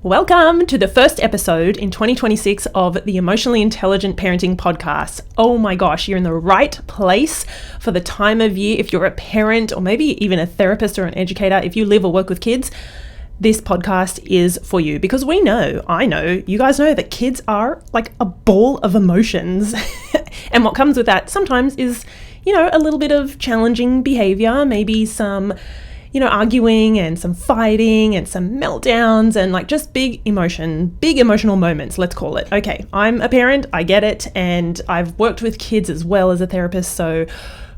Welcome to the first episode in 2026 of the Emotionally Intelligent Parenting Podcast. Oh my gosh, you're in the right place for the time of year. If you're a parent or maybe even a therapist or an educator, if you live or work with kids, this podcast is for you because I know, you guys know that kids are like a ball of emotions. And what comes with that sometimes is, a little bit of challenging behavior, maybe some arguing and some fighting and some meltdowns and like just big emotional moments, let's call it. Okay, I'm a parent, I get it, and I've worked with kids as well as a therapist, so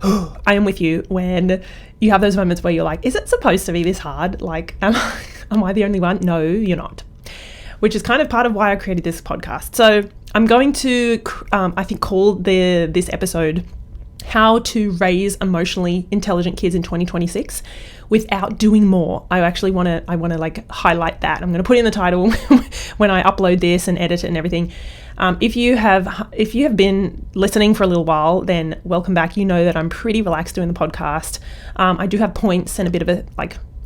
I am with you when you have those moments where you're like, is it supposed to be this hard? Like, am I the only one? No, you're not. Which is kind of part of why I created this podcast. So I'm going to, call this episode How to Raise Emotionally Intelligent Kids in 2026 Without Doing More. I want to like highlight that. I'm going to put in the title when I upload this and edit it and everything. If you have been listening for a little while, then welcome back. You know that I'm pretty relaxed doing the podcast. I do have points and a bit of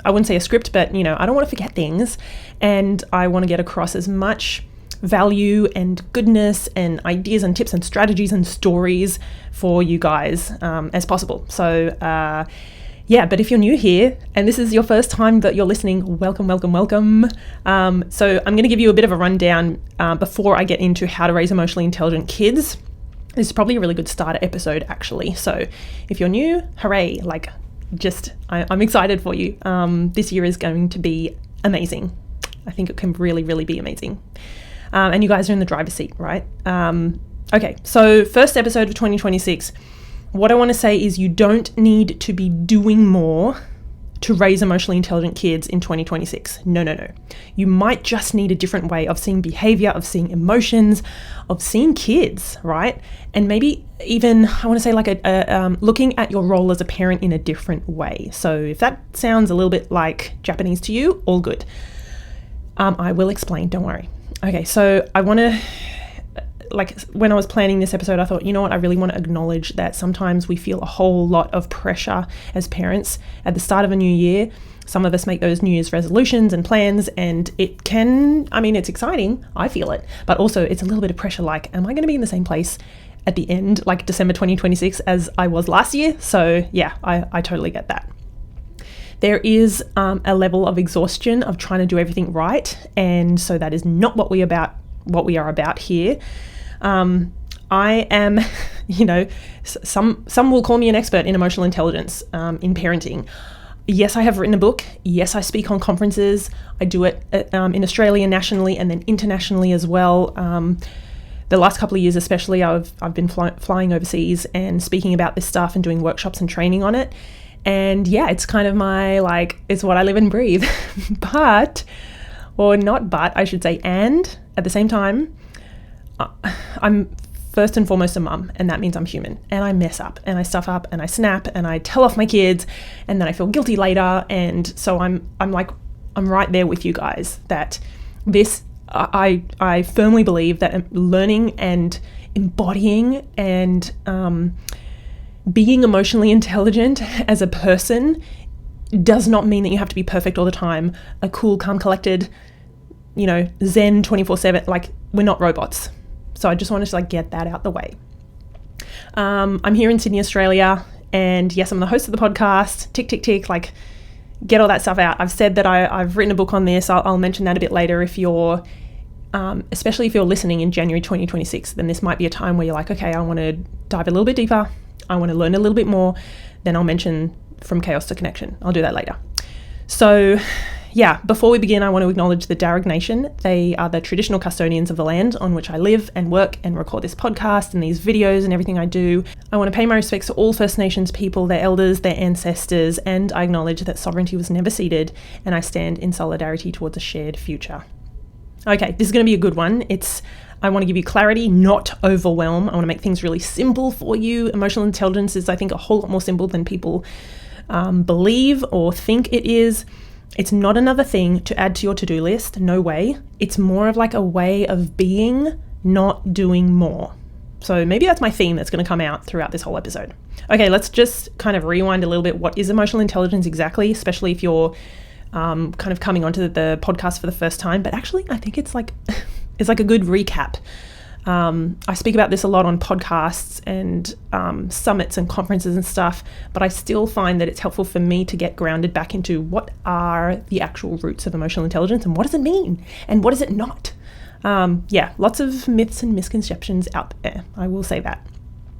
I wouldn't say a script, but I don't want to forget things, and I want to get across as much value and goodness and ideas and tips and strategies and stories for you guys as possible. So but if you're new here and this is your first time that you're listening, welcome. So I'm going to give you a bit of a rundown before I get into how to raise emotionally intelligent kids. This is probably a really good starter episode, actually. So if you're new, hooray, I'm excited for you. This year is going to be amazing. I think it can really, really be amazing. And you guys are in the driver's seat, right? Okay, so first episode of 2026. What I want to say is you don't need to be doing more to raise emotionally intelligent kids in 2026. No. You might just need a different way of seeing behavior, of seeing emotions, of seeing kids, right? And maybe even, I want to say looking at your role as a parent in a different way. So if that sounds a little bit like Japanese to you, all good. I will explain, don't worry. Okay, so I want to, when I was planning this episode, I thought, I really want to acknowledge that sometimes we feel a whole lot of pressure as parents at the start of a new year. Some of us make those New Year's resolutions and plans, and it can, it's exciting, I feel it, but also it's a little bit of pressure, am I going to be in the same place at the end, like December 2026 as I was last year? So yeah, I totally get that. There is a level of exhaustion of trying to do everything right, and so that is not what we are about here. I am, some will call me an expert in emotional intelligence in parenting. Yes, I have written a book. Yes, I speak on conferences. I do it in Australia nationally and then internationally as well. The last couple of years especially, I've been flying overseas and speaking about this stuff and doing workshops and training on it. And yeah, it's kind of it's what I live and breathe. And at the same time, I'm first and foremost a mum, and that means I'm human, and I mess up and I stuff up and I snap and I tell off my kids, and then I feel guilty later. And so I'm right there with you guys that I firmly believe that learning and embodying and being emotionally intelligent as a person does not mean that you have to be perfect all the time, a cool, calm, collected, Zen 24/7. We're not robots. So I just wanted to get that out the way. I'm here in Sydney, Australia, and yes, I'm the host of the podcast. Tick, tick, tick, get all that stuff out. I've said that I've written a book on this. I'll mention that a bit later. If you're, especially if you're listening in January 2026, then this might be a time where you're like, okay, I want to dive a little bit deeper. I want to learn a little bit more. Then I'll mention From Chaos to Connection. I'll do that later. So yeah, before we begin, I want to acknowledge the Darug Nation. They are the traditional custodians of the land on which I live and work and record this podcast and these videos and everything I do. I want to pay my respects to all First Nations people, their elders, their ancestors, and I acknowledge that sovereignty was never ceded, and I stand in solidarity towards a shared future. Okay, this is going to be a good one. I want to give you clarity, not overwhelm. I want to make things really simple for you. Emotional intelligence is, I think, a whole lot more simple than people believe or think it is. It's not another thing to add to your to-do list, no way. It's more of a way of being, not doing more. So maybe that's my theme that's going to come out throughout this whole episode. Okay, let's just kind of rewind a little bit. What is emotional intelligence exactly, especially if you're kind of coming onto the podcast for the first time, but actually I think it's like it's like a good recap. I speak about this a lot on podcasts and summits and conferences and stuff, but I still find that it's helpful for me to get grounded back into what are the actual roots of emotional intelligence and what does it mean and what does it not. Lots of myths and misconceptions out there, I will say that.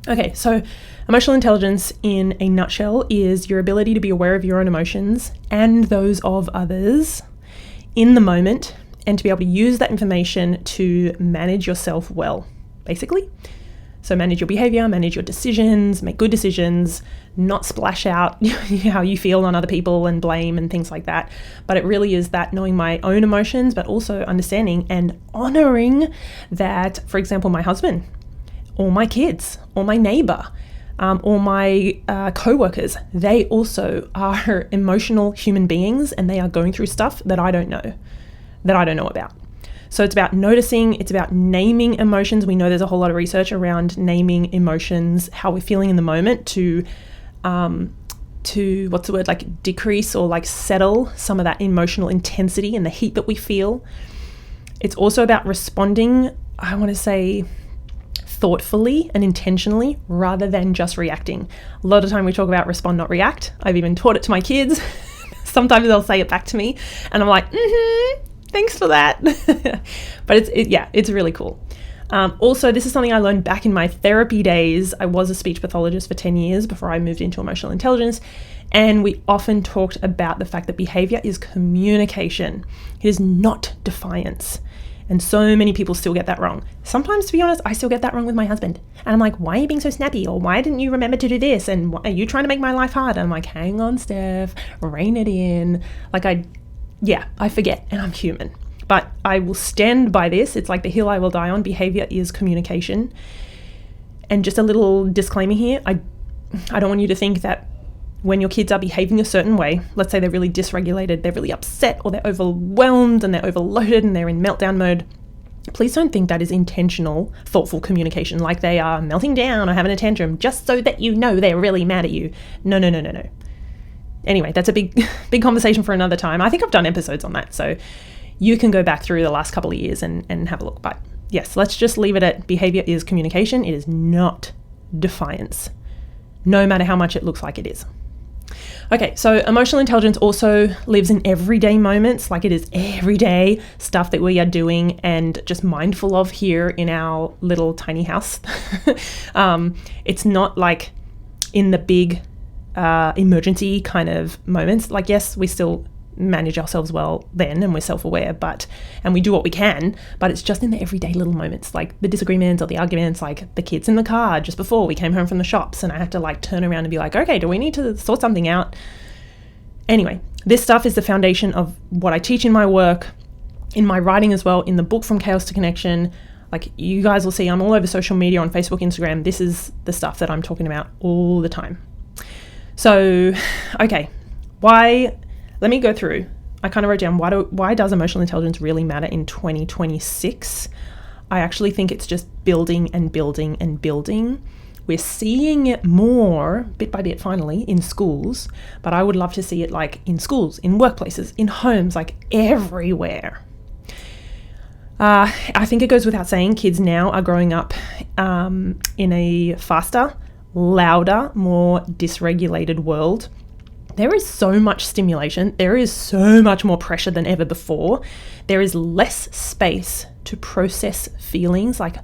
Okay, so emotional intelligence in a nutshell is your ability to be aware of your own emotions and those of others in the moment, and to be able to use that information to manage yourself well, basically. So manage your behavior, manage your decisions, make good decisions, not splash out how you feel on other people and blame and things like that. But it really is that knowing my own emotions, but also understanding and honoring that, for example, my husband or my kids or my neighbor or my co-workers, they also are emotional human beings and they are going through stuff that I don't know about. So it's about noticing, it's about naming emotions. We know there's a whole lot of research around naming emotions, how we're feeling in the moment to decrease or like settle some of that emotional intensity and the heat that we feel. It's also about responding, I want to say, thoughtfully and intentionally rather than just reacting. A lot of the time we talk about respond, not react. I've even taught it to my kids. Sometimes they'll say it back to me and I'm like, thanks for that. But it's really cool. Also, this is something I learned back in my therapy days. I was a speech pathologist for 10 years before I moved into emotional intelligence. And we often talked about the fact that behavior is communication. It is not defiance. And so many people still get that wrong. Sometimes, to be honest, I still get that wrong with my husband. And I'm like, why are you being so snappy? Or why didn't you remember to do this? And are you trying to make my life hard? And I'm like, hang on, Steph, rein it in. I forget and I'm human. But I will stand by this. It's like the hill I will die on. Behavior is communication. And just a little disclaimer here. I don't want you to think that when your kids are behaving a certain way, let's say they're really dysregulated, they're really upset, or they're overwhelmed and they're overloaded and they're in meltdown mode, please don't think that is intentional, thoughtful communication, like they are melting down or having a tantrum just so that you know they're really mad at you. No. Anyway, that's a big conversation for another time. I think I've done episodes on that, so you can go back through the last couple of years and have a look. But yes, let's just leave it at behavior is communication. It is not defiance, no matter how much it looks like it is. Okay, so emotional intelligence also lives in everyday moments, like it is everyday stuff that we are doing and just mindful of here in our little tiny house. It's not like in the big emergency kind of moments. Like, yes, we still manage ourselves well then and we're self-aware, and we do what we can, but it's just in the everyday little moments, like the disagreements or the arguments, like the kids in the car just before we came home from the shops and I have to like turn around and be like, okay, do we need to sort something out? Anyway, this stuff is the foundation of what I teach in my work, in my writing as well, in the book From Chaos to Connection. Like you guys will see, I'm all over social media on Facebook, Instagram. This is the stuff that I'm talking about all the time. So, okay, let me go through. I kind of wrote down, why does emotional intelligence really matter in 2026? I actually think it's just building and building and building. We're seeing it more, bit by bit finally, in schools, but I would love to see it like in schools, in workplaces, in homes, like everywhere. I think it goes without saying, kids now are growing up in a faster, louder, more dysregulated world. There is so much stimulation. There is so much more pressure than ever before. There is less space to process feelings, like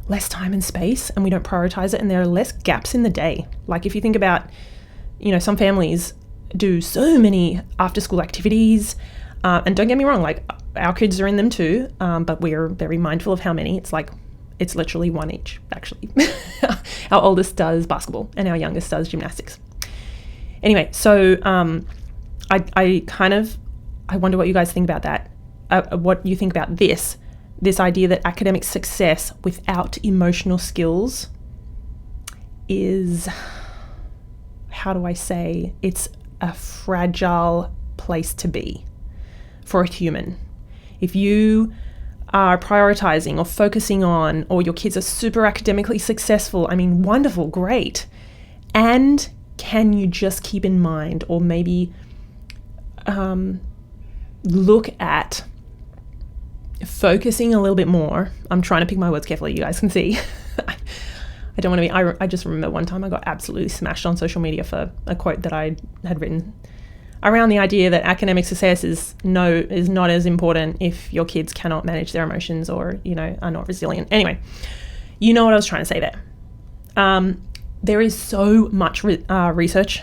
less time and space, and we don't prioritize it. And there are less gaps in the day. Like if you think about, some families do so many after school activities. And don't get me wrong, like our kids are in them too. But we're very mindful of how many. It's literally one each, actually. Our oldest does basketball and our youngest does gymnastics. Anyway, so I wonder what you guys think about that. What you think about this idea that academic success without emotional skills is, how do I say, it's a fragile place to be for a human. If you are prioritizing or focusing on, or your kids are super academically successful, I mean, wonderful, great. And can you just keep in mind, or maybe look at focusing a little bit more. I'm trying to pick my words carefully, you guys can see. I don't want to be, I just remember one time I got absolutely smashed on social media for a quote that I had written around the idea that academic success is not as important if your kids cannot manage their emotions or, are not resilient. Anyway, you know what I was trying to say there. There is so much research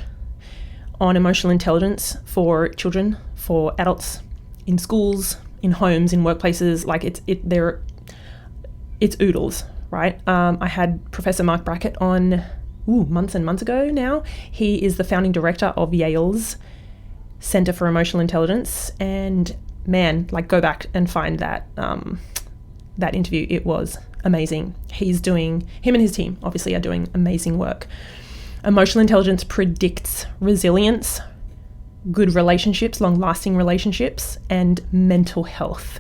on emotional intelligence for children, for adults, in schools, in homes, in workplaces. Like it's oodles, right? I had Professor Mark Brackett on months and months ago now. He is the founding director of Yale's Center for Emotional Intelligence, and man, like, go back and find that that interview. It was amazing. Him and his team obviously are doing amazing work. Emotional intelligence predicts resilience, good relationships, long-lasting relationships, and mental health.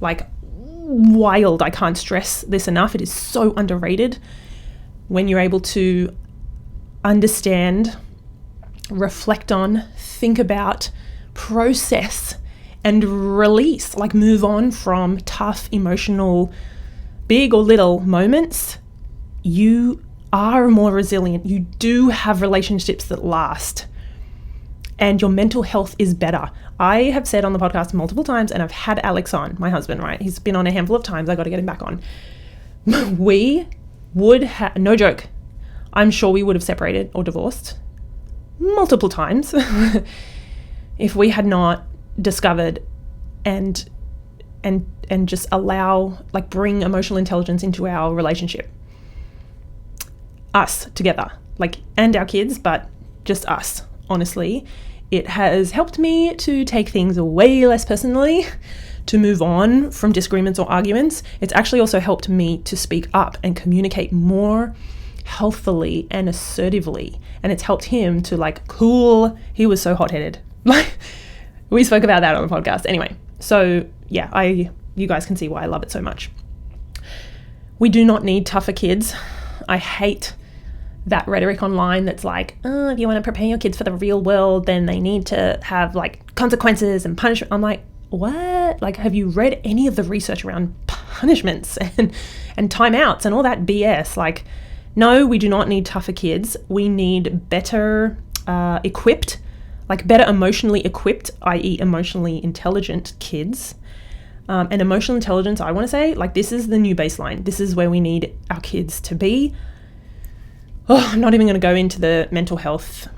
Like, wild. I can't stress this enough. It is so underrated when you're able to understand, reflect on, think about, process, and release, like move on from tough, emotional, big or little moments. You are more resilient. You do have relationships that last, and your mental health is better. I have said on the podcast multiple times, and I've had Alex on, my husband, right? He's been on a handful of times. I got to get him back on. We would have, no joke, I'm sure we would have separated or divorced multiple times if we had not discovered and just bring emotional intelligence into our relationship. Us together, and our kids, but just us, honestly. It has helped me to take things way less personally, to move on from disagreements or arguments. It's actually also helped me to speak up and communicate more healthfully and assertively. And it's helped him to cool. He was so hot-headed. We spoke about that on the podcast. Anyway, so yeah, you guys can see why I love it so much. We do not need tougher kids. I hate that rhetoric online that's like, if you want to prepare your kids for the real world, then they need to have consequences and punishment. I'm like, what? Have you read any of the research around punishments and timeouts and all that BS? No, we do not need tougher kids. We need better equipped, better emotionally equipped, i.e. emotionally intelligent kids. And emotional intelligence, I want to say, this is the new baseline. This is where we need our kids to be. I'm not even going to go into the mental health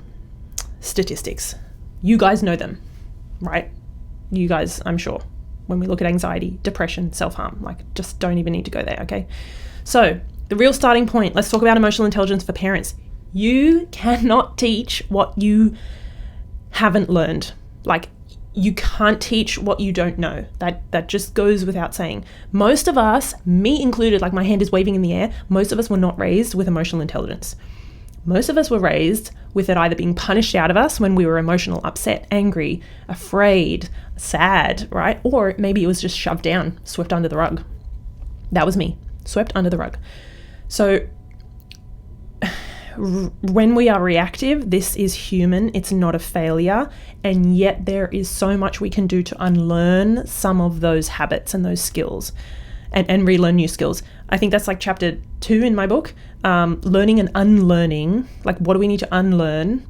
statistics. You guys know them, right? You guys, I'm sure, when we look at anxiety, depression, self-harm, just don't even need to go there, okay? So the real starting point, let's talk about emotional intelligence for parents. You cannot teach what you haven't learned. You can't teach what you don't know. That just goes without saying. Most of us, me included, my hand is waving in the air, most of us were not raised with emotional intelligence. Most of us were raised with it either being punished out of us when we were emotional, upset, angry, afraid, sad, right? Or maybe it was just shoved down, swept under the rug. That was me, swept under the rug. So when we are reactive, this is human. It's not a failure. And yet there is so much we can do to unlearn some of those habits and those skills and relearn new skills. I think that's chapter 2 in my book, learning and unlearning. What do we need to unlearn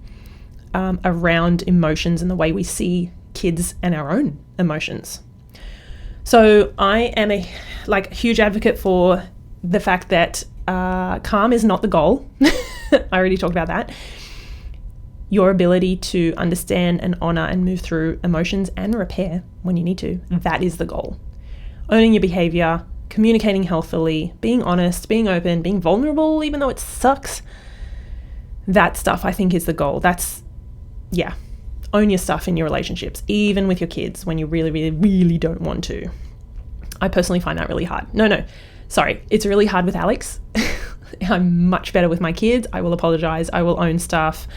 around emotions and the way we see kids and our own emotions? So I am a huge advocate for the fact that calm is not the goal. I already talked about that. Your ability to understand and honor and move through emotions and repair when you need to, that is the goal. Owning your behavior, communicating healthily, being honest, being open, being vulnerable, even though it sucks. That stuff, I think, is the goal. Own your stuff in your relationships, even with your kids when you really, really, really don't want to. I personally find that really hard. Sorry, it's really hard with Alex. I'm much better with my kids. I will apologize. I will own stuff.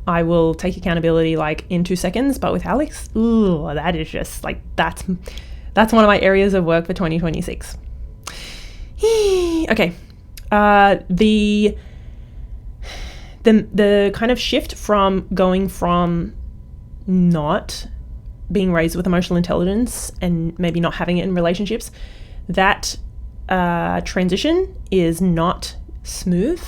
I will take accountability in 2 seconds. But with Alex, that is just that's one of my areas of work for 2026. Okay. The kind of shift from going from not being raised with emotional intelligence and maybe not having it in relationships, that transition is not smooth,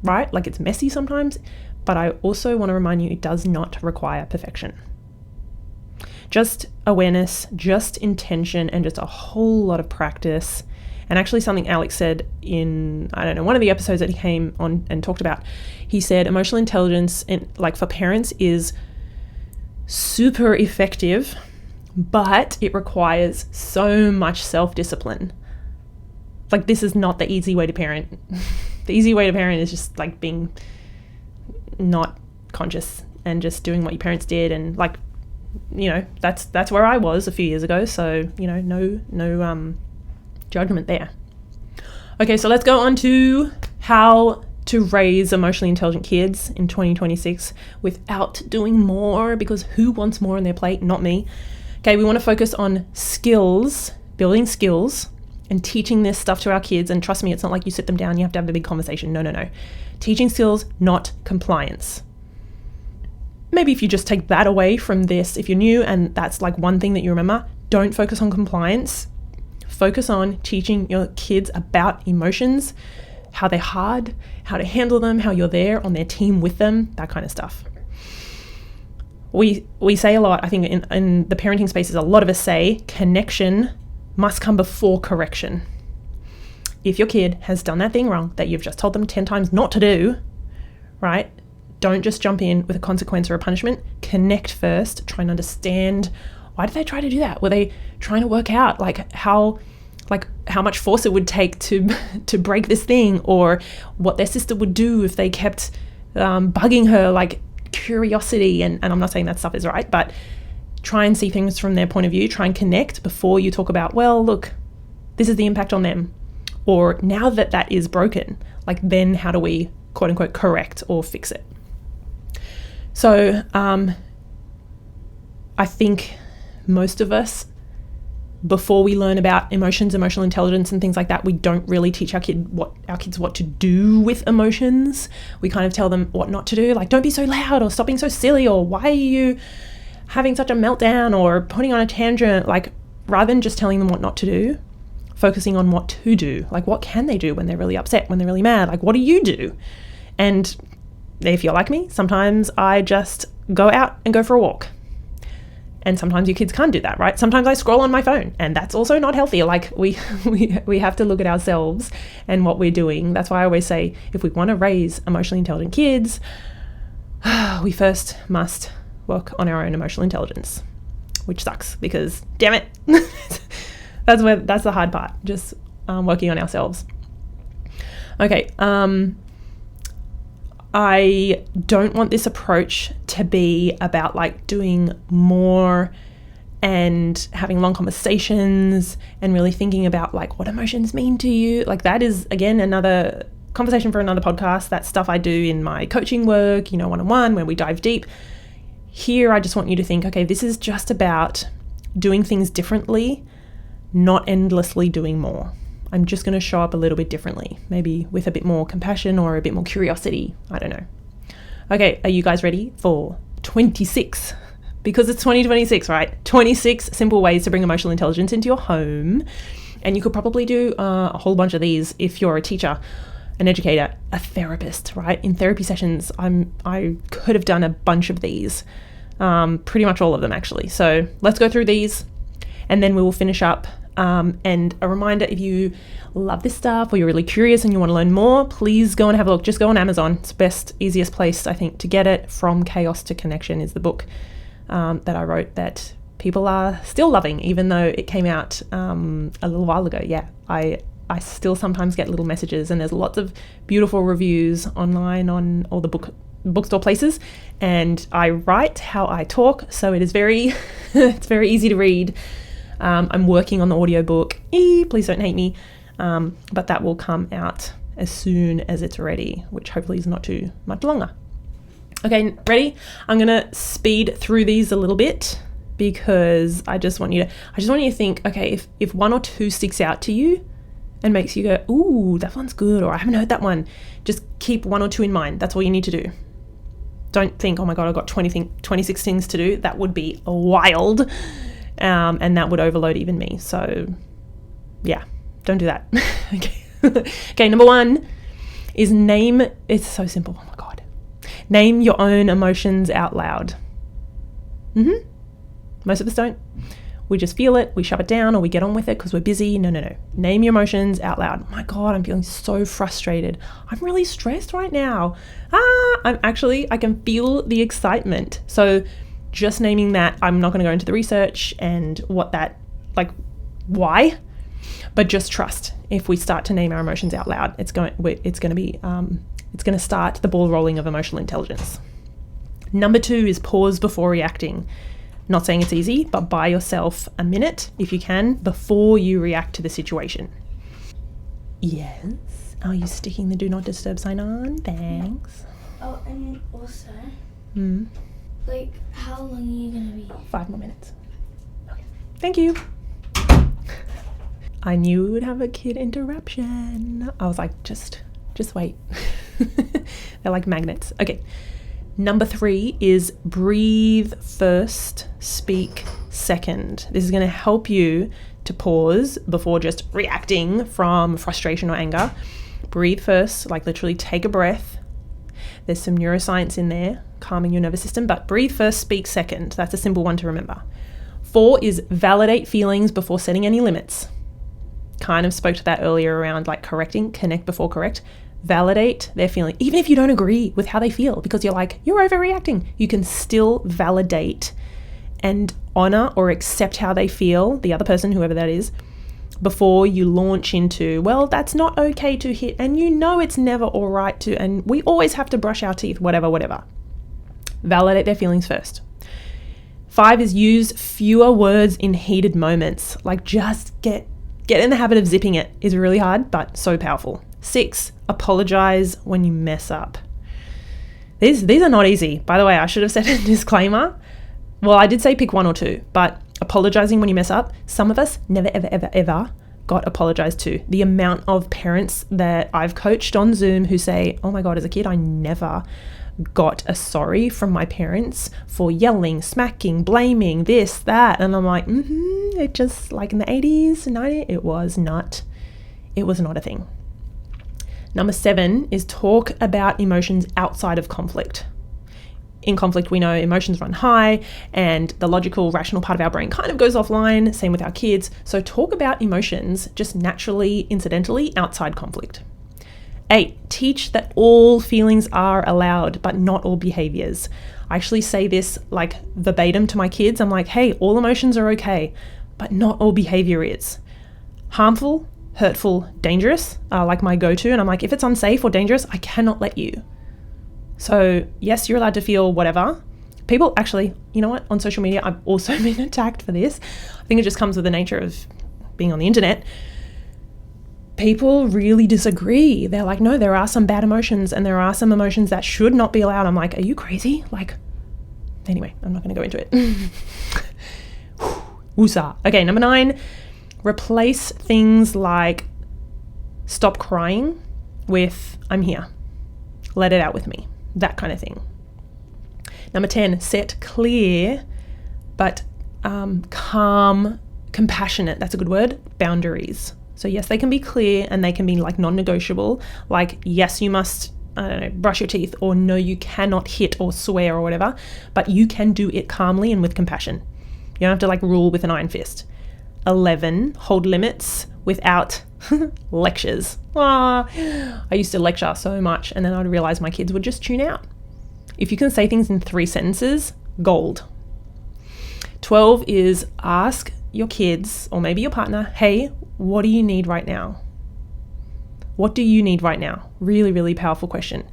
right? Like, it's messy sometimes, but I also want to remind you, it does not require perfection. Just awareness, just intention, and just a whole lot of practice. And actually something Alex said in, I don't know, one of the episodes that he came on and talked about, he said emotional intelligence, like for parents, is super effective, but it requires so much self-discipline. Like, this is not the easy way to parent. The easy way to parent is just like being not conscious and just doing what your parents did, and like, you know, that's where I was a few years ago. So, you know, no judgment there. Okay, so let's go on to how to raise emotionally intelligent kids in 2026 without doing more, because who wants more on their plate? Not me. Okay, we want to focus on skills, building skills, and teaching this stuff to our kids. And trust me, it's not like you sit them down, you have to have a big conversation. No. Teaching skills, not compliance. Maybe if you just take that away from this, if you're new and that's like one thing that you remember, don't focus on compliance. Focus on teaching your kids about emotions, how they're hard, how to handle them, how you're there on their team with them, that kind of stuff. We say a lot, I think in the parenting spaces, a lot of us say connection must come before correction. If your kid has done that thing wrong that you've just told them 10 times not to do, right? Don't just jump in with a consequence or a punishment. Connect first. Try and understand, why did they try to do that? Were they trying to work out how much force it would take to break this thing, or what their sister would do if they kept bugging her, like curiosity. And I'm not saying that stuff is right, but try and see things from their point of view. Try and connect before you talk about, well, look, this is the impact on them. Or now that is broken, like, then how do we quote unquote correct or fix it? So I think most of us, before we learn about emotions, emotional intelligence and things like that, we don't really teach our kids what to do with emotions. We kind of tell them what not to do, like, don't be so loud, or stop being so silly, or why are you having such a meltdown, or putting on a tangent. Like, rather than just telling them what not to do, focusing on what to do. Like, what can they do when they're really upset, when they're really mad? Like, what do you do? And if you're like me, sometimes I just go out and go for a walk. And sometimes your kids can't do that, right? Sometimes I scroll on my phone, and that's also not healthy. Like, we have to look at ourselves and what we're doing. That's why I always say, if we want to raise emotionally intelligent kids, we first must work on our own emotional intelligence, which sucks because, damn it, that's the hard part, just working on ourselves. Okay, I don't want this approach to be about like doing more and having long conversations and really thinking about like what emotions mean to you. Like, that is, again, another conversation for another podcast. That's stuff I do in my coaching work, one-on-one, where we dive deep. Here, I just want you to think, okay, this is just about doing things differently, not endlessly doing more. I'm just going to show up a little bit differently, maybe with a bit more compassion or a bit more curiosity. I don't know. Okay, are you guys ready for 26? Because it's 2026, right? 26 simple ways to bring emotional intelligence into your home. And you could probably do a whole bunch of these if you're a teacher, an educator, a therapist, right? In therapy sessions, I could have done a bunch of these, pretty much all of them actually. So let's go through these, and then we will finish up. And a reminder, if you love this stuff or you're really curious and you want to learn more, please go and have a look. Just go on Amazon. It's the best, easiest place, I think, to get it. From Chaos to Connection is the book that I wrote that people are still loving, even though it came out a little while ago. Yeah, I still sometimes get little messages, and there's lots of beautiful reviews online on all the bookstore places. And I write how I talk, so it is very, it's very easy to read. I'm working on the audiobook. Please don't hate me. But that will come out as soon as it's ready, which hopefully is not too much longer. Okay, ready? I'm going to speed through these a little bit because I just want you to think, okay, if one or two sticks out to you and makes you go, ooh, that one's good, or I haven't heard that one, just keep one or two in mind. That's all you need to do. don't think, oh my God, I've got 26 things to do. That would be wild. And that would overload even me. So yeah, don't do that. Okay, number 1 is name. It's so simple. Oh my God. Name your own emotions out loud. Most of us don't. We just feel it, we shove it down, or we get on with it because we're busy. No. Name your emotions out loud. Oh my God, I'm feeling so frustrated. I'm really stressed right now. I can feel the excitement. So just naming that, I'm not going to go into the research and why, but just trust. If we start to name our emotions out loud, it's going to start the ball rolling of emotional intelligence. Number 2 is pause before reacting. Not saying it's easy, but buy yourself a minute, if you can, before you react to the situation. Yes. Are you sticking the do not disturb sign on? Thanks. Oh, and also, how long are you going to be? 5 more minutes. Okay. Thank you. I knew we would have a kid interruption. I was like, just wait. They're like magnets. Okay. Number 3 is breathe first, speak second. This is going to help you to pause before just reacting from frustration or anger. Breathe first, like literally take a breath. There's some neuroscience in there, calming your nervous system, but breathe first, speak second. That's a simple one to remember. 4 is validate feelings before setting any limits. Kind of spoke to that earlier around correcting, connect before correct. Validate their feeling, even if you don't agree with how they feel, because you're overreacting. You can still validate and honor or accept how they feel, the other person, whoever that is, before you launch into, well, that's not okay to hit, and it's never all right to, and we always have to brush our teeth, whatever. Validate their feelings first. 5 is use fewer words in heated moments. Just get in the habit of zipping it. Is really hard, but so powerful. 6, apologize when you mess up. These are not easy. By the way, I should have said a disclaimer. Well, I did say pick 1 or 2, but apologizing when you mess up, some of us never, ever got apologized to. The amount of parents that I've coached on Zoom who say, oh my God, as a kid, I never got a sorry from my parents for yelling, smacking, blaming, this, that. And I'm like, it just, in the 80s, 90s, it was not a thing. Number 7 is talk about emotions outside of conflict. In conflict, we know emotions run high and the logical, rational part of our brain kind of goes offline. Same with our kids. So talk about emotions just naturally, incidentally, outside conflict. 8, teach that all feelings are allowed, but not all behaviors. I actually say this verbatim to my kids. I'm like, hey, all emotions are okay, but not all behavior is. Harmful, hurtful, dangerous are my go-to. And I'm like, if it's unsafe or dangerous, I cannot let you. So yes, you're allowed to feel whatever. People actually, you know what? On social media, I've also been attacked for this. I think it just comes with the nature of being on the internet. People really disagree. They're like, no, there are some bad emotions and there are some emotions that should not be allowed. I'm like, are you crazy? Anyway, I'm not going to go into it. Woosah. Okay, number 9. Replace things like stop crying with I'm here. Let it out with me. That kind of thing. Number 10, set clear but calm, compassionate, that's a good word, boundaries. So yes, they can be clear and they can be non-negotiable. Yes, you must, brush your teeth, or no, you cannot hit or swear or whatever, but you can do it calmly and with compassion. You don't have to rule with an iron fist. 11, hold limits without lectures. I used to lecture so much and then I'd realize my kids would just tune out. If you can say things in 3 sentences, gold. 12 is ask your kids or maybe your partner, hey, what do you need right now? What do you need right now? Really, really powerful question.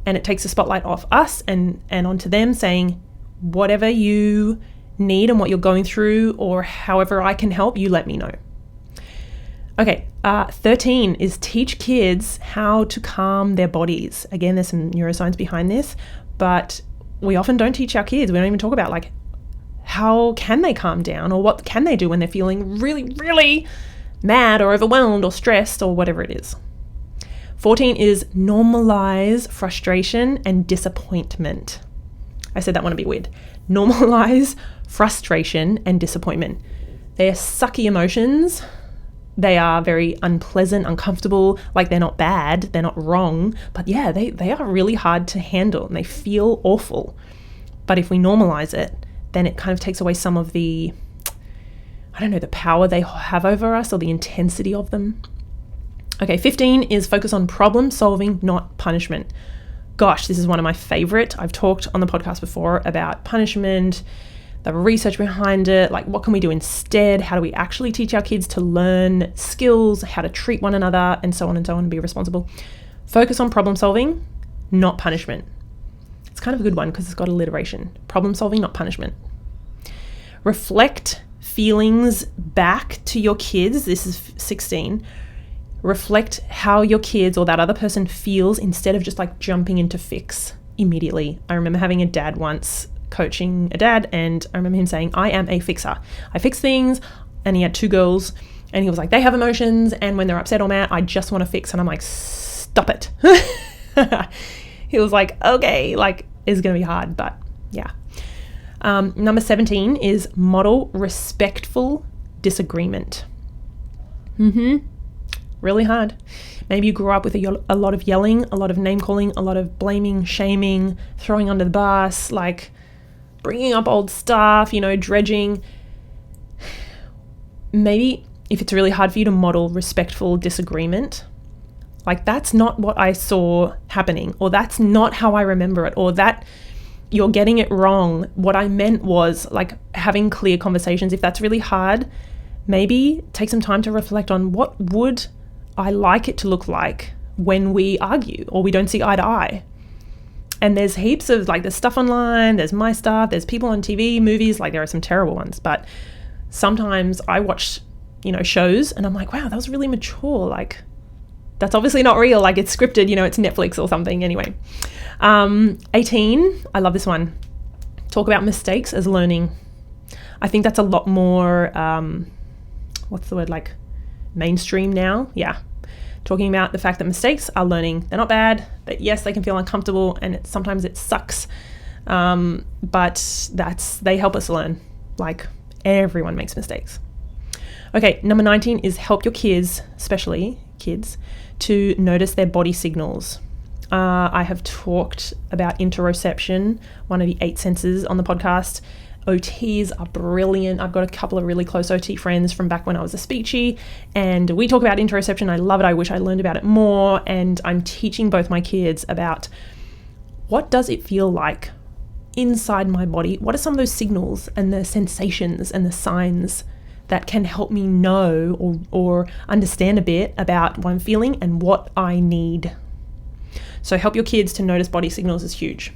And it takes the spotlight off us and onto them, saying, whatever you need and what you're going through or however I can help, you let me know. Okay, 13 is teach kids how to calm their bodies. Again, there's some neuroscience behind this, but we often don't teach our kids. We don't even talk about how can they calm down or what can they do when they're feeling really, really mad or overwhelmed or stressed or whatever it is. 14 is normalize frustration and disappointment. I said that one a bit weird. Normalize frustration and disappointment. They are sucky emotions. They are very unpleasant, uncomfortable, like they're not bad, they're not wrong, but yeah, they are really hard to handle and they feel awful. But if we normalize it, then it kind of takes away some of the, the power they have over us or the intensity of them. Okay, 15 is focus on problem solving, not punishment. Gosh, this is one of my favorite. I've talked on the podcast before about punishment, the research behind it, like what can we do instead? How do we actually teach our kids to learn skills, how to treat one another, and so on and be responsible. Focus on problem solving, not punishment. It's kind of a good one because it's got alliteration. Problem solving, not punishment. Reflect feelings back to your kids. This is 16. Reflect how your kids or that other person feels instead of just like jumping into fix immediately. I remember having a dad once coaching a dad, and I remember him saying, I am a fixer. I fix things. And he had 2 girls, and he was like, they have emotions, and when they're upset or mad, I just want to fix. And I'm like, stop it. He was like, okay, like it's going to be hard, but yeah. Number 17 is model respectful disagreement. Really hard. Maybe you grew up with a lot of yelling, a lot of name calling, a lot of blaming, shaming, throwing under the bus, like bringing up old stuff, dredging. Maybe if it's really hard for you to model respectful disagreement, like that's not what I saw happening, or that's not how I remember it, or that you're getting it wrong. What I meant was like having clear conversations. If that's really hard, maybe take some time to reflect on what would I like it to look like when we argue or we don't see eye to eye. And there's heaps of there's stuff online, there's my stuff, there's people on TV, movies, there are some terrible ones, but sometimes I watch, shows and I'm like, wow, that was really mature. Like that's obviously not real. Like it's scripted, it's Netflix or something. Anyway, 18, I love this one. Talk about mistakes as learning. I think that's a lot more, mainstream now. Yeah. Talking about the fact that mistakes are learning. They're not bad, but yes, they can feel uncomfortable and sometimes it sucks. But they help us learn. Like everyone makes mistakes. Okay, number 19 is help your kids, especially kids, to notice their body signals. I have talked about interoception, one of the 8 senses on the podcast. OTs are brilliant. I've got a couple of really close OT friends from back when I was a speechy, and we talk about interoception. I love it. I wish I learned about it more, and I'm teaching both my kids about what does it feel like inside my body? What are some of those signals and the sensations and the signs that can help me know or understand a bit about what I'm feeling and what I need? So help your kids to notice body signals is huge.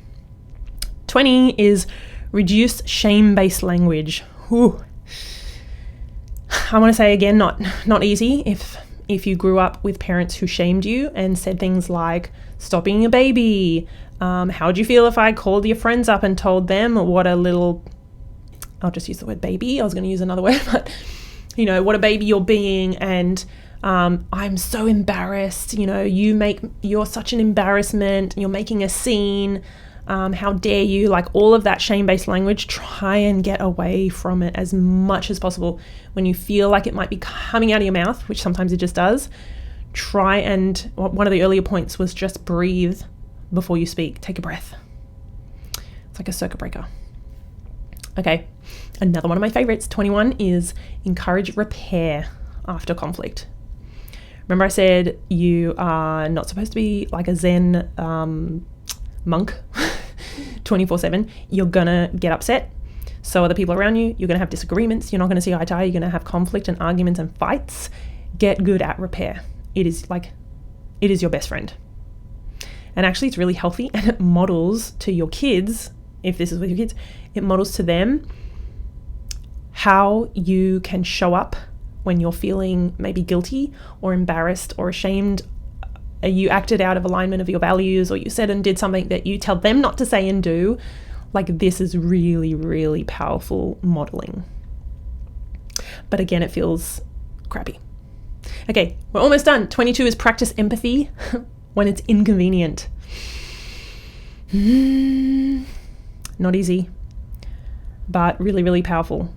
20 is reduce shame-based language. Ooh. I want to say again, not easy. If you grew up with parents who shamed you and said things like, stop being a baby, how'd you feel if I called your friends up and told them what a little, I'll just use the word baby, I was going to use another word, but what a baby you're being, and I'm so embarrassed, you're such an embarrassment, you're making a scene, how dare you, like all of that shame-based language. Try and get away from it as much as possible. When you feel like it might be coming out of your mouth, which sometimes it just does, try and, one of the earlier points was just breathe before you speak. Take a breath. It's like a circuit breaker. Okay, another one of my favorites, 21, is encourage repair after conflict. Remember I said you are not supposed to be like a Zen monk 24/7. You're gonna get upset. So are the people around you. You're gonna have disagreements. You're not gonna see eye to eye. You're gonna have conflict and arguments and fights. Get good at repair. It is your best friend. And actually it's really healthy, and it models to your kids, if this is with your kids, it models to them how you can show up when you're feeling maybe guilty or embarrassed or ashamed. You acted out of alignment of your values, or you said and did something that you tell them not to say and do. Like, this is really, really powerful modeling. But again, it feels crappy. Okay, we're almost done. 22 is practice empathy when it's inconvenient. not easy, but really, really powerful.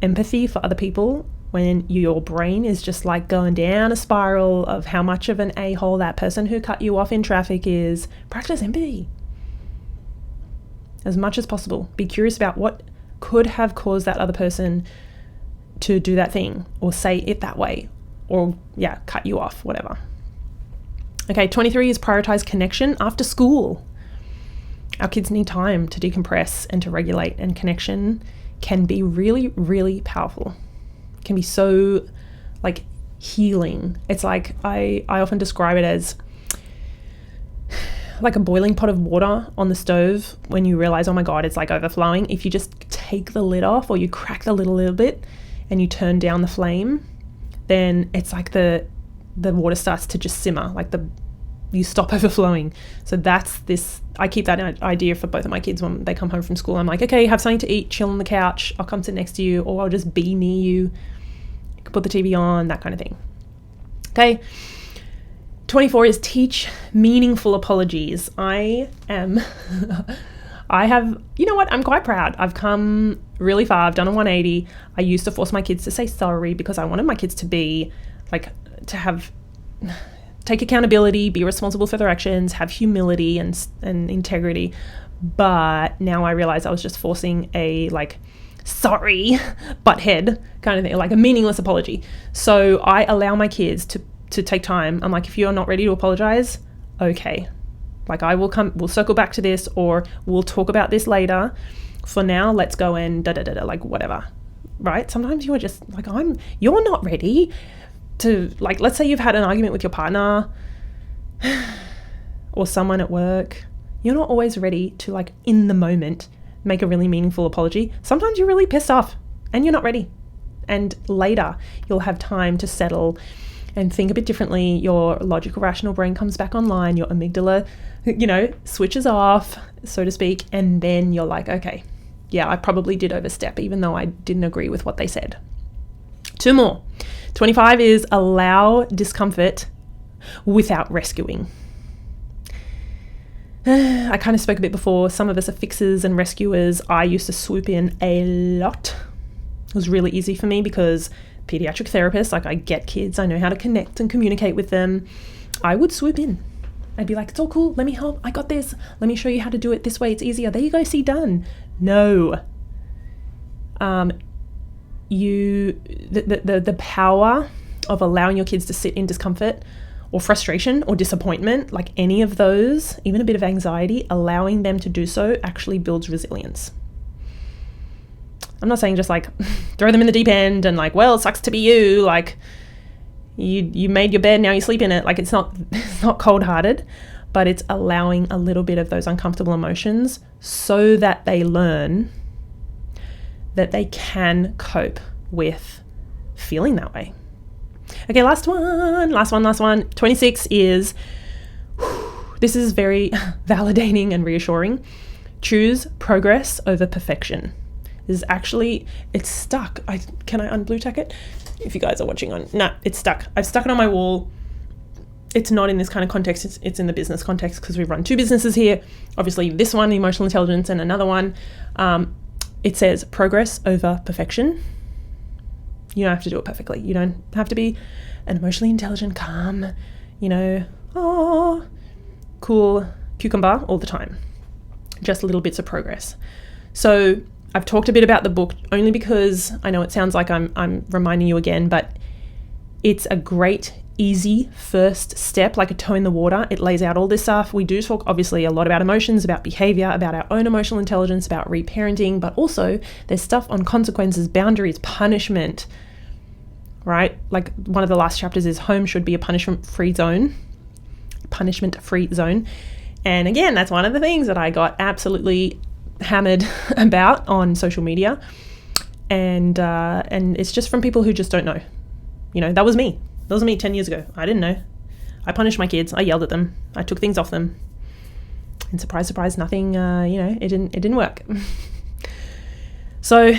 Empathy for other people when your brain is just like going down a spiral of how much of an a-hole that person who cut you off in traffic is. Practice empathy as much as possible. Be curious about what could have caused that other person to do that thing or say it that way or cut you off, whatever. Okay, 23 is prioritize connection after school. Our kids need time to decompress and to regulate, and connection can be really, really powerful. It can be so like healing. It's like I often describe it as like a boiling pot of water on the stove when you realize, oh my God, it's like overflowing. If you just take the lid off or you crack the lid a little bit and you turn down the flame, then it's like the water starts to just simmer, like you stop overflowing. So that's this, I keep that idea for both of my kids when they come home from school. I'm like, okay, have something to eat, chill on the couch. I'll come sit next to you, or I'll just be near you. You can put the TV on, that kind of thing. Okay. 24 is teach meaningful apologies. I have, you know what? I'm quite proud. I've come really far. I've done a 180. I used to force my kids to say sorry because I wanted my kids to be like, take accountability, be responsible for their actions, have humility and integrity. But now I realize I was just forcing a like, sorry, butthead kind of thing, like a meaningless apology. So I allow my kids to take time. I'm like, if you're not ready to apologize, okay. Like we'll circle back to this, or we'll talk about this later. For now, let's go and like whatever, right? Sometimes you're just like, you're not ready to, like, let's say you've had an argument with your partner or someone at work. You're not always ready to, like, in the moment, make a really meaningful apology. Sometimes you're really pissed off and you're not ready. And later you'll have time to settle and think a bit differently. Your logical, rational brain comes back online. Your amygdala, switches off, so to speak. And then you're like, okay, yeah, I probably did overstep, even though I didn't agree with what they said. 2 more. 25 is allow discomfort without rescuing. I kind of spoke a bit before. Some of us are fixers and rescuers. I used to swoop in a lot. It was really easy for me because pediatric therapist, like I get kids, I know how to connect and communicate with them. I would swoop in. I'd be like, it's all cool. Let me help. I got this. Let me show you how to do it this way. It's easier. There you go. See, done. No. The power of allowing your kids to sit in discomfort or frustration or disappointment, like any of those, even a bit of anxiety, allowing them to do so actually builds resilience. I'm not saying just like throw them in the deep end and like, well, it sucks to be you. Like you made your bed, now you sleep in it. Like it's not cold-hearted, but it's allowing a little bit of those uncomfortable emotions so that they learn that they can cope with feeling that way. Okay, last one. 26 is, this is very validating and reassuring. Choose progress over perfection. This is actually, it's stuck. Can I unblue tack it? If you guys are watching on, it's stuck. I've stuck it on my wall. It's not in this kind of context. It's in the business context because we run 2 businesses here. Obviously this one, emotional intelligence, and another one. It says progress over perfection. You don't have to do it perfectly. You don't have to be an emotionally intelligent, calm, cool cucumber all the time. Just little bits of progress. So I've talked a bit about the book only because I know it sounds like I'm reminding you again, but it's a great, easy first step, like a toe in the water. It lays out all this stuff. We do talk obviously a lot about emotions, about behavior, about our own emotional intelligence, about reparenting, but also there's stuff on consequences, boundaries, punishment, right? Like one of the last chapters is home should be a punishment-free zone. And again, that's one of the things that I got absolutely hammered about on social media. And it's just from people who just don't know. That was me. That was me 10 years ago. I didn't know. I punished my kids. I yelled at them. I took things off them. And surprise, surprise, nothing, it didn't work. So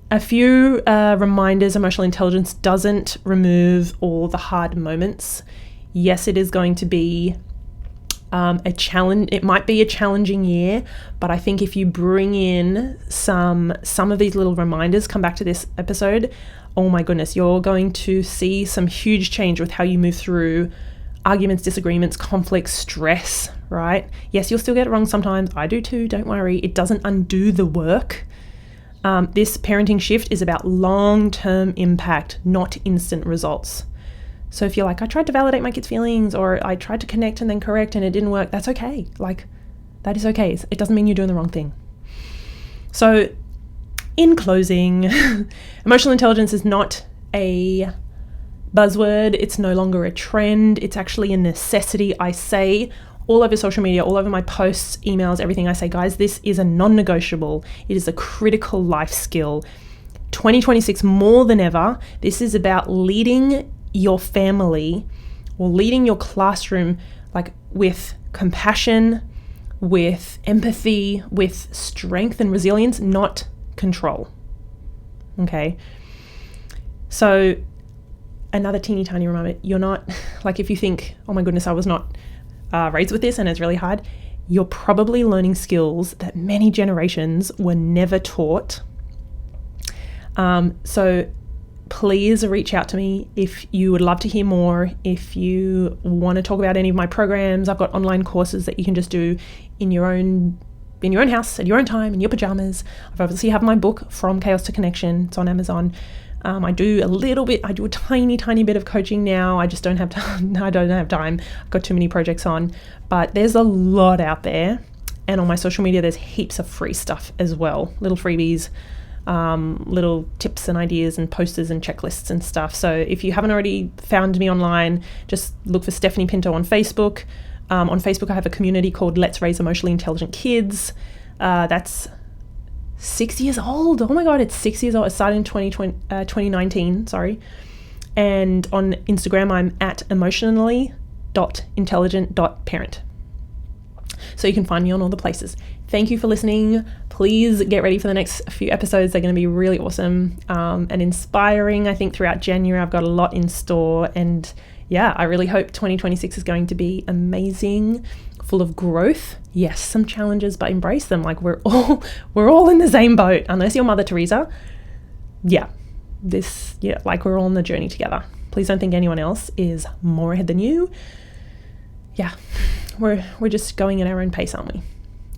a few reminders. Emotional intelligence doesn't remove all the hard moments. Yes, it is going to be It might be a challenging year, but I think if you bring in some of these little reminders, come back to this episode, oh my goodness, you're going to see some huge change with how you move through arguments, disagreements, conflicts, stress, right? Yes, you'll still get it wrong sometimes. I do too, don't worry. It doesn't undo the work. This parenting shift is about long-term impact, not instant results. So if you're like, I tried to validate my kids' feelings, or I tried to connect and then correct and it didn't work, that's okay. Like, that is okay. It doesn't mean you're doing the wrong thing. So in closing, emotional intelligence is not a buzzword. It's no longer a trend. It's actually a necessity. I say all over social media, all over my posts, emails, everything, I say, guys, this is a non-negotiable. It is a critical life skill. 2026 more than ever, this is about leading your family or leading your classroom like with compassion, with empathy, with strength and resilience, not control. Okay. So another teeny tiny reminder, you're not like, if you think, oh my goodness, I was not raised with this and it's really hard, you're probably learning skills that many generations were never taught. So please reach out to me if you would love to hear more. If you want to talk about any of my programs, I've got online courses that you can just do in your own house, at your own time, in your pajamas. I've obviously have my book, From Chaos to Connection. It's on Amazon. I do a tiny bit of coaching now. I just don't have time. I don't have time. I've got too many projects on, but there's a lot out there. And on my social media, there's heaps of free stuff as well. Little freebies, little tips and ideas and posters and checklists and stuff. So if you haven't already found me online, just look for Stephanie Pinto on Facebook. On Facebook, I have a community called Let's Raise Emotionally Intelligent Kids. That's 6 years old. Oh my God, it's 6 years old. It started in 2019, sorry. And on Instagram, I'm at emotionally.intelligent.parent. So you can find me on all the places. Thank you for listening. Please get ready for the next few episodes. They're going to be really awesome and inspiring. I think throughout January, I've got a lot in store. And yeah, I really hope 2026 is going to be amazing, full of growth. Yes, some challenges, but embrace them. Like we're all in the same boat, unless you're Mother Teresa. Like we're all on the journey together. Please don't think anyone else is more ahead than you. Yeah, we're just going at our own pace, aren't we?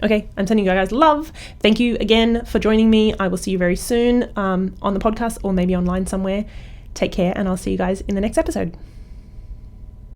Okay, I'm sending you guys love. Thank you again for joining me. I will see you very soon on the podcast or maybe online somewhere. Take care, and I'll see you guys in the next episode.